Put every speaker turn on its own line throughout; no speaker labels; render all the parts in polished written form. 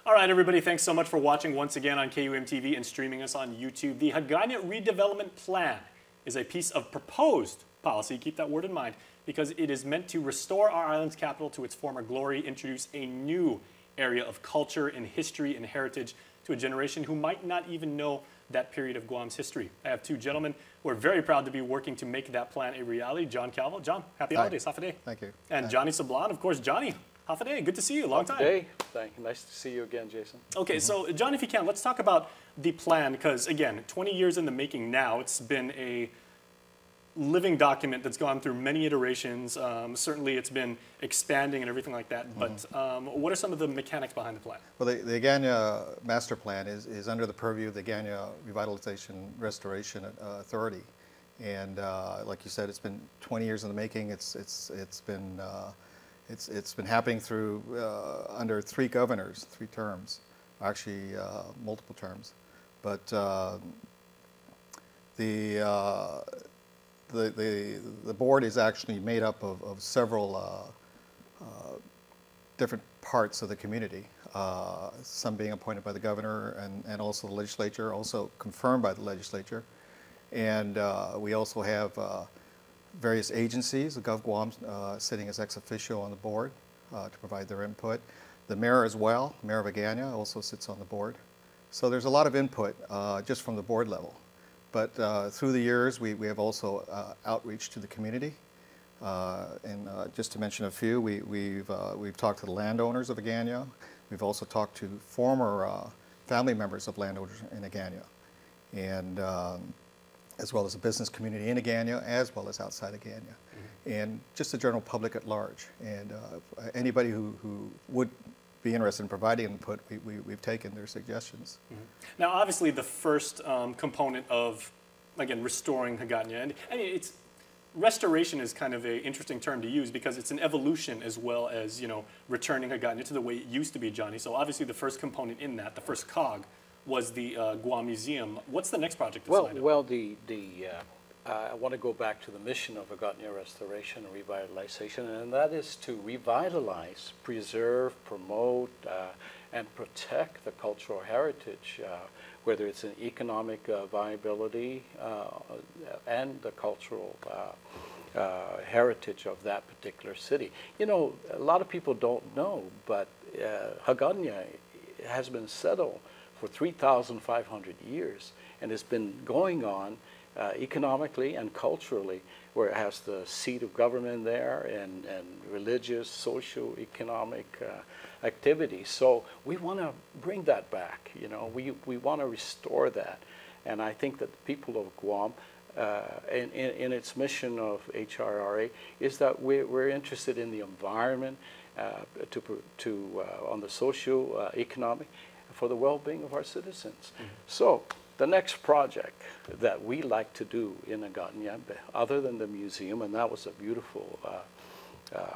All right, everybody, thanks so much for watching once again on KUM TV and streaming us on YouTube. The Hagatna Redevelopment Plan is a piece of proposed policy, keep that word in mind, because it is meant to restore our island's capital to its former glory, introduce a new area of culture and history and heritage to a generation who might not even know that period of Guam's history. I have two gentlemen who are very proud to be working to make that plan a reality. John Calvo. John, happy holidays, Hafa
Thank you.
And Johnny Sablan, of course. Johnny, Hafa good to see you, long time.
Hey, thank you. Nice to see you again, Jason.
Okay, so John, if you can, let's talk about the plan, because again, 20 years in the making now. It's been a living document that's gone through many iterations. Certainly it's been expanding and everything like that, but what are some of the mechanics behind the plan?
Well, the Hagatna Master Plan is under the purview of the Hagatna Revitalization Restoration Authority. And like you said, it's been 20 years in the making. It's been happening through under 3 governors, 3 terms, actually multiple terms. But the board is actually made up of several different parts of the community, some being appointed by the governor and also the legislature, also confirmed by the legislature. And we also have various agencies, the GovGuam sitting as ex officio on the board to provide their input. The mayor as well, Mayor of Hagatna also sits on the board. So there's a lot of input just from the board level. But through the years, we have also outreach to the community. And just to mention a few, we've talked to the landowners of Hagatna. We've also talked to former family members of landowners in Hagatna, and as well as the business community in Hagatna, as well as outside Hagatna, and just the general public at large. And anybody who would be interested in providing input, we've taken their suggestions.
Now, obviously, the first component of, again, restoring Hagatna, and I mean, restoration is kind of an interesting term to use because it's an evolution as well as, you know, returning Hagatna to the way it used to be, Johnny. So obviously, the first component in that, the first cog, was the Guam Museum. What's the next project?
Well, I want to go back to the mission of Hagatna Restoration and Revitalization, and that is to revitalize, preserve, promote, and protect the cultural heritage, whether it's an economic viability and the cultural heritage of that particular city. You know, a lot of people don't know, but Hagatna has been settled for 3,500 years, and it's been going on economically and culturally, where it has the seat of government there and religious, socio-economic activity. So we want to bring that back. You know, we want to restore that, and I think that the people of Guam, in its mission of HRRA, is that we're interested in the environment, on the socio-economic, for the well-being of our citizens. So the next project that we like to do in Hagatna, other than the museum, and that was a beautiful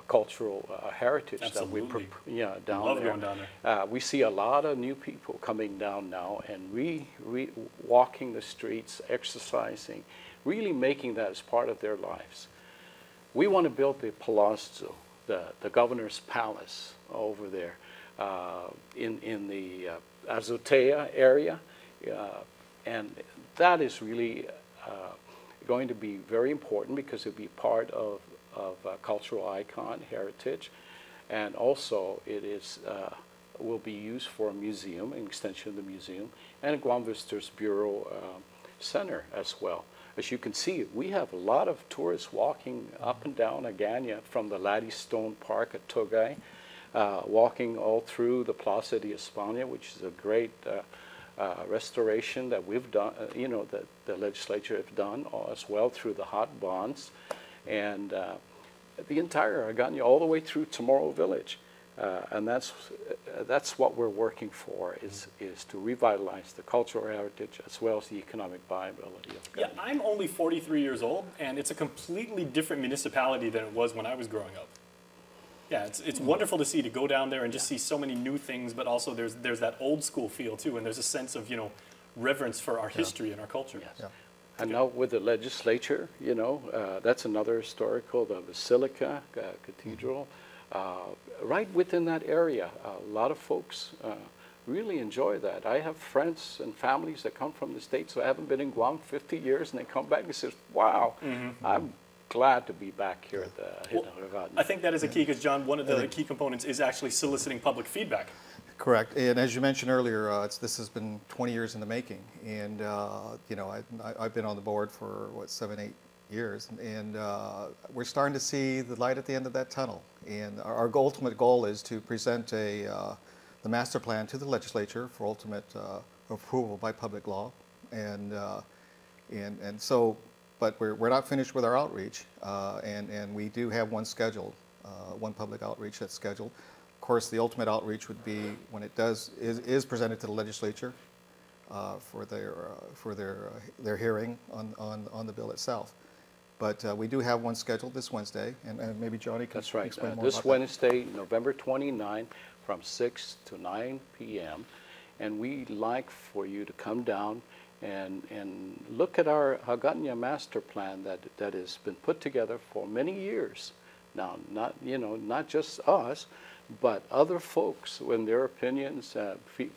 cultural heritage
Absolutely.
that we down
Love
there.
going down there.
We see a lot of new people coming down now and walking the streets, exercising, really making that as part of their lives. We want to build the palazzo, the governor's palace over there in the azotea area, and that is really going to be very important because it'll be part of cultural icon heritage, and also it is will be used for a museum, an extension of the museum, and a Guam Visitors Bureau Center as well. As you can see, we have a lot of tourists walking up and down Hagatna from the Laddie Stone Park at Tugay, walking all through the Plaza de España, which is a great restoration that we've done, you know, that the legislature have done as well through the hot bonds, and the entire Hagatna all the way through Tomorrow Village. And that's what we're working for, is to revitalize the cultural heritage as well as the economic viability of Hagatna.
Yeah, I'm only 43 years old, and it's a completely different municipality than it was when I was growing up. Yeah, it's wonderful to see, to go down there and just see so many new things, but also there's that old school feel too, and there's a sense of, you know, reverence for our history and our culture.
Yes. Yeah. And now with the legislature, you know, that's another historical, the Basilica Cathedral, right within that area. A lot of folks really enjoy that. I have friends and families that come from the States who haven't been in Guam 50 years, and they come back and say, wow, I'm glad to be back here at the Hagatna.
I think that is a key because, John, one of the key components is actually soliciting public feedback.
Correct. And as you mentioned earlier, this has been 20 years in the making. And, you know, I've been on the board for, what, 7, 8 years. And we're starting to see the light at the end of that tunnel. And our ultimate goal is to present the master plan to the legislature for ultimate approval by public law. And so, but we're not finished with our outreach. And we do have one scheduled, one public outreach that's scheduled. Of course, the ultimate outreach would be when it is presented to the legislature for their hearing on the bill itself. But we do have one scheduled this Wednesday, and maybe Johnny can explain more about that.
This Wednesday, November 29, from 6 to 9 p.m. And we'd like for you to come down and look at our Hagatna master plan that has been put together for many years. Now, not just us, but other folks with their opinions,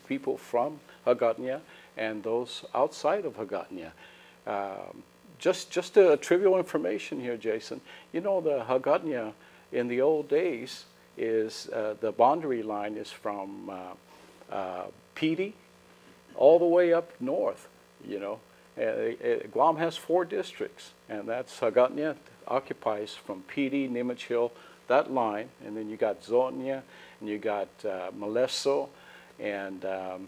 people from Hagatna and those outside of Hagatna. Just a trivial information here, Jason. You know, the Hagatna in the old days is the boundary line is from Pidi all the way up north. You know, Guam has 4 districts, and that's Hagatna occupies from Pidi, Nimichil, that line, and then you got Zotnia, and you got Malesso, and I'm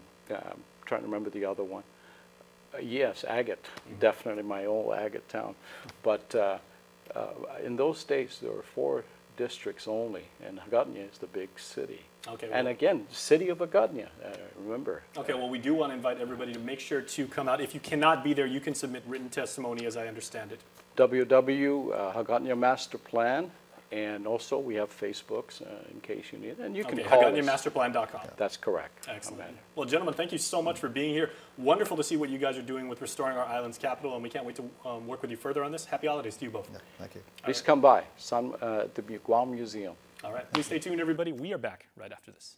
trying to remember the other one. Yes, Agate, definitely my old Agate town. But in those days, there were 4 districts only, and Hagatna is the big city.
Okay.
And again, city of Hagatna, remember.
Okay, well, we do want to invite everybody to make sure to come out. If you cannot be there, you can submit written testimony, as I understand it.
Hagatna Master Plan, and also we have Facebooks in case you need it. And you can call us.
HagatnaMasterPlan.com.
That's correct.
Excellent. Well, gentlemen, thank you so much for being here. Wonderful to see what you guys are doing with restoring our island's capital, and we can't wait to work with you further on this. Happy holidays to you both.
Yeah, thank you.
Please come by, the Guam Museum.
All right. Please stay tuned, everybody. We are back right after this.